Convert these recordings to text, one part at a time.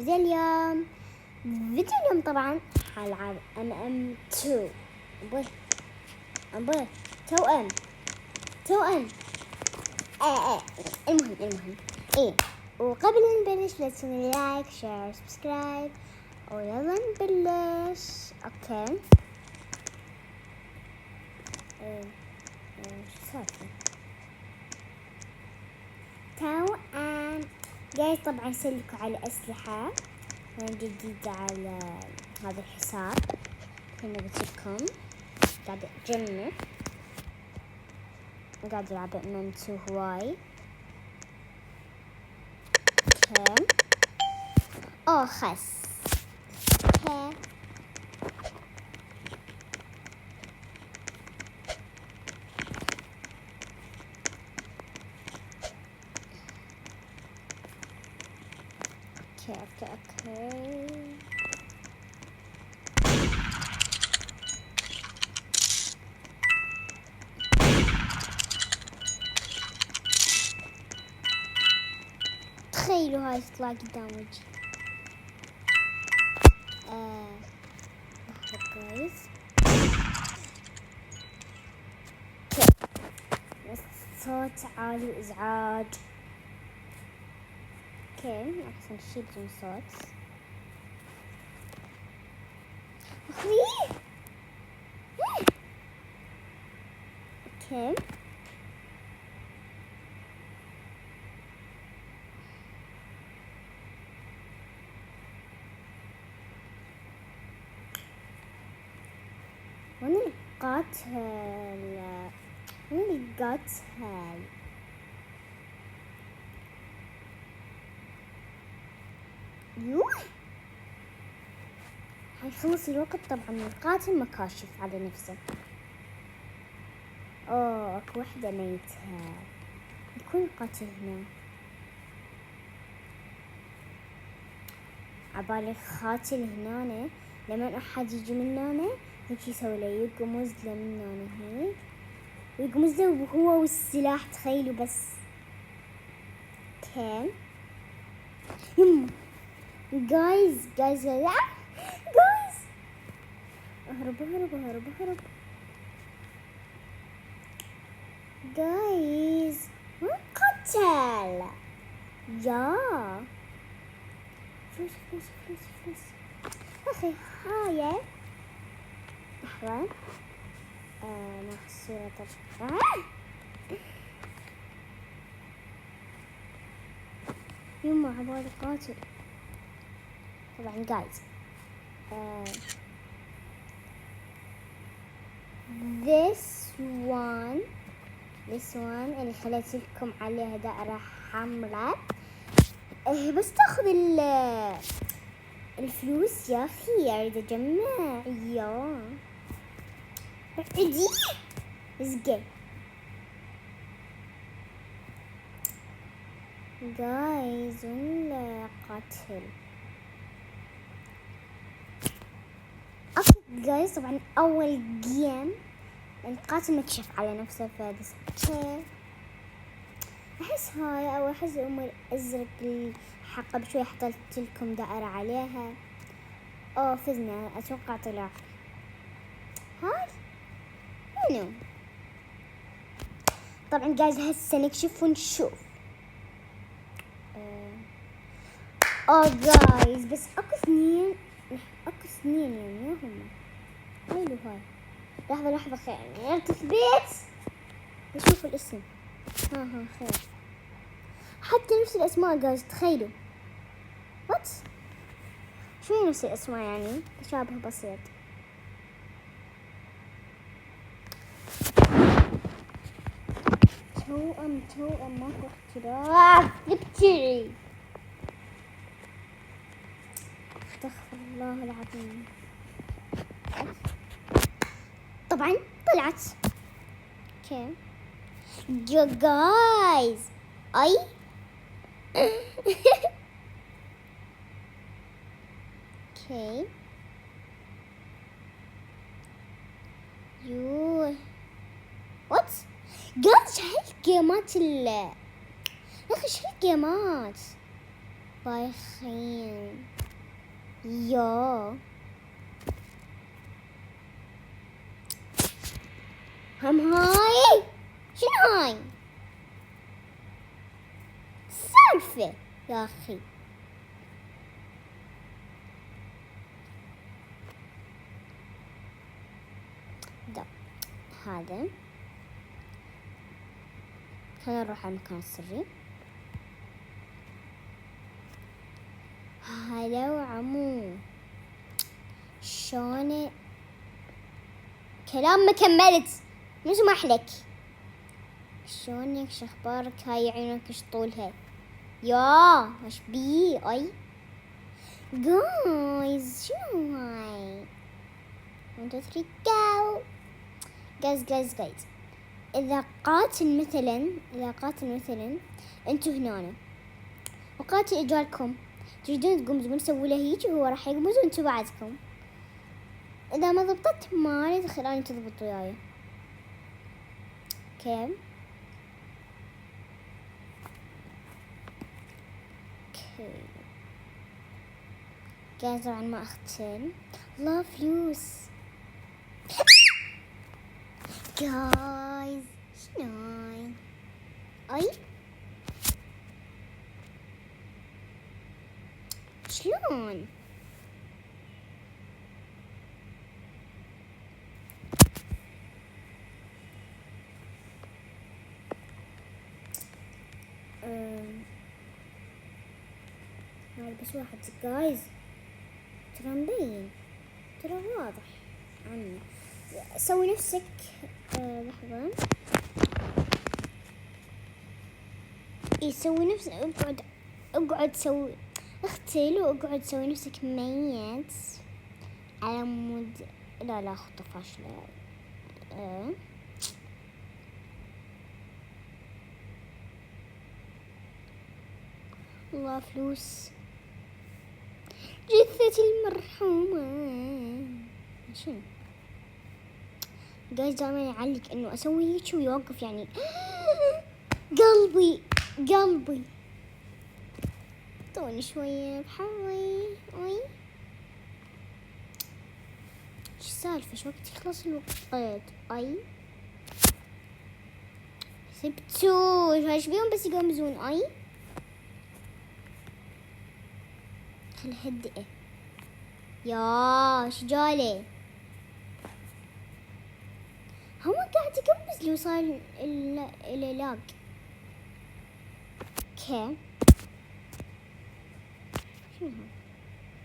فيديو اليوم طبعا حلعب MM2 أبوي توأم المهم وقبل ما نبلش لا تنسوا لايك شير سبسكرايب ويلا نبلش. اوكي شو صار توأم جاي طبعا سلكوا على أسلحة جديدة على هذا الحساب. هنا بتلكم قاعد أجمع قاعد ألعب MM2 هواي. اوكي خس اوكي تخيلوا هاي تطلع قدام وجهي. لحظة كويس صوت عالي وإزعاج. اوكي أحسن شي بدون صوت. اوكي وانا القاتل يوه حيخلص الوقت. طبعا القاتل مكاشف على نفسه. اكو وحدة ميتة. يكون القاتل هنا. عبالي القاتل هنا لما احد يجي من هنا هيك يسوي له يقمز له من هنا هيك ويقمز له وهو والسلاح. تخيلوا بس. اوكي يما جايز اهرب جايز وين قتل يا فلوس اخي هاي لحظة ناخذ صورة طبعا. يما عبالي قاتل طبعا جايز. this one اللي خليت لكم عليها دائرة حمراء. بس تاخذ الفلوس يا اخي. اريد اجمع يا عدي ازقي جايز ولا قاتل. جايز طبعا اول جيم القاتل مكشف على نفسه فادس. احس هاي او احس الازرق الحقب شوي حطيت لكم دائرة عليها. فزنا اتوقع طلع هاي منو. طبعا جايز هسه نكشف ونشوف. جايز بس اكو اثنين يعني هم حلو هاي. لحظة خير تثبيت نشوف الاسم. خير حتى نفس الاسماء جايز. تخيلوا وات شو نفس الاسماء يعني تشابه بسيط. توأم ماكو اختلاف. ابتعي استغفر الله العظيم. طبعا طلعت. اوكي يا جايز اي اوكي يوه وات جايز هالجيمات يا اخي شو الجيمات بايخين. يا هم هاي شنو هاي السالفة يا أخي؟ ده هذا خلينا نروح على المكان السري. هلو عمو، شلونك؟ كلام ما كملت، مو سمح لك. شلونك؟ شخبارك؟ هاي عيونك ايش طولها؟ يا ايش بي؟ اي جايز شنو هاي؟ 1 2 3 جو. جايز اذا قاتل مثلا انتو هنا وقاتل اجالكم، تريدون تقومزون تسووا له هيك وهو راح يقمز وانتو بعدكم. اذا ما ضبطت ما يدخل اني تضبط وياي. كم جايز طبعا ما اختل. الله فلوس. جايز شنو اي شلون؟ هذا بس واحد جايز، ترى مبين، ترى واضح عني. سوي نفسك لحظة. سوي نفسك، اقعد سوي اختل واقعد سوي نفسك ميت على مود. لا خطة فاشلة. الله فلوس. جثة المرحومة. شنو جايز دائما يعلق انه اسوي هيك ويوقف يعني. قلبي طوني شوية بحوي. اي شو السالفة؟ شو وقت يخلص الوقت؟ اي سبتو ايش بيهم بس يقومزون. اي خل هدئه. يا شجالي هو قاعد يقمز لي وصار اللاق. اوكي شنو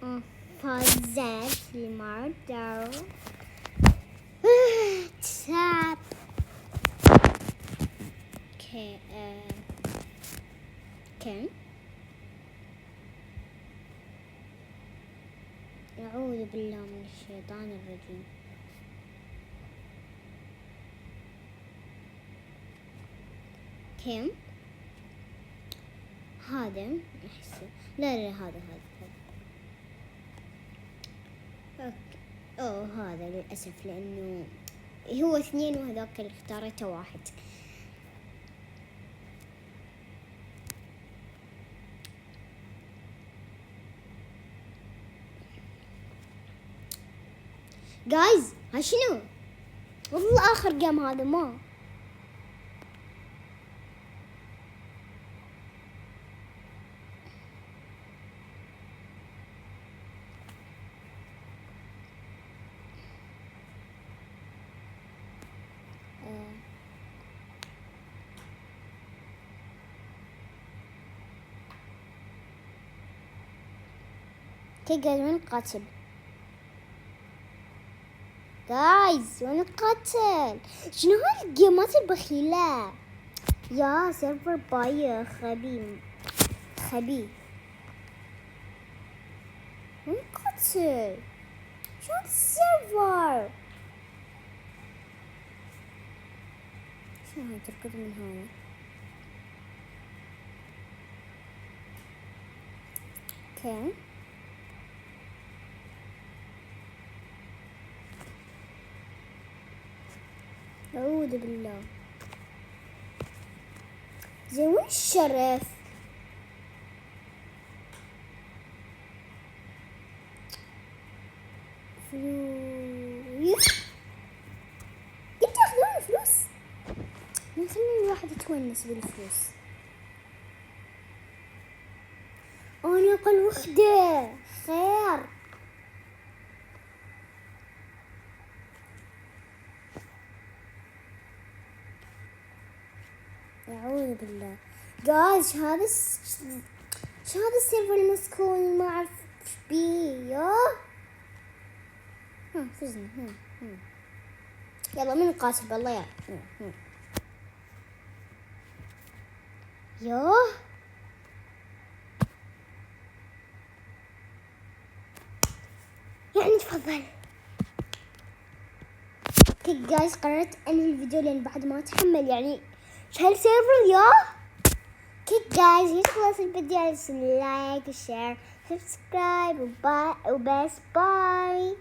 هذا؟ فازت المردة. تساب. اوكي كم أعوذ بالله من الشيطان الرجيم. كم هذا أحس لا هذا هذا للأسف لأنه هو 2 وهذاك اللي اختارته 1. جايز ها شنو؟ والله آخر جيم هذا ما جايز وين القاتل؟ جايز وين القاتل؟ شنو هالجيمات البخيلة؟ يا سيرفر بايخ خبي. وين القاتل؟ شو هذا السيرفر؟ شنو هاي تركض من هون؟ اوكي أعوذ بالله. زين وين الشرف؟ فلوس. قد تاخذون فلوس؟ ما خلي الواحد يتونس بالفلوس. أنا أقل وحدة خير. أعوذ بالله. جايز شو هذا السيرفر المسكون ما أعرف إيش بيه. فزنا. يلا من القاتل بالله يا. يوه يعني تفضل. اوكي جايز قررت انهي الفيديو لان بعد ما اتحمل يعني هالسيرفر يا. اوكي جايز يخلص الفيديو لايك وشير سبسكرايب وباي وبس باي.